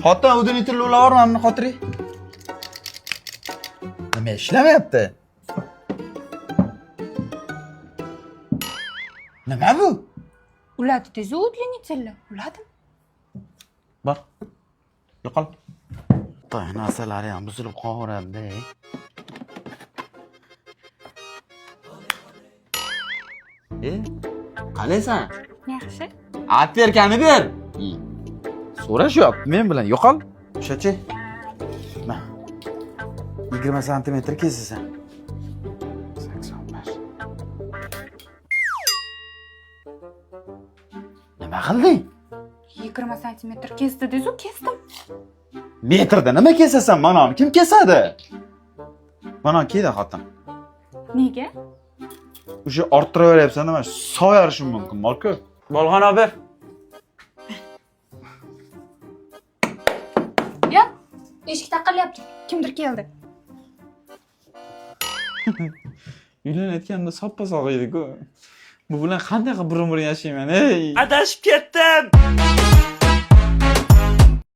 Xotin udinitli ularni xotiri. Nima ishlamayapti? Nima bu? Ulatdingiz uдлинитель. Uladim. Bor. Yo'qol. To'y narsalari ham buzilib qolaveradi. Qalaysan? Yaxshi. Atverkani ber. So'rashyapti men bilan. Yo'qol. O'shachi. Ma. 20 santimetr kesisan. 85. Nima qilding? 20 santimetr kesdingiz-ku, kesdim. Metrda nima kesasan? Mana kim kesadi? Mana kiydi xotin. Nega? O'sha orttiraveryapsan nima? Soyarishi mumkin, Marko. Bolg'on ber. Yo'q, eshik taqilyapti. Kimdir keldi. Uylanayotganda soppa-sog' edi-ku. Bu bilan qanday qilib birin-birin yashayman, ey? Adashib ketdim.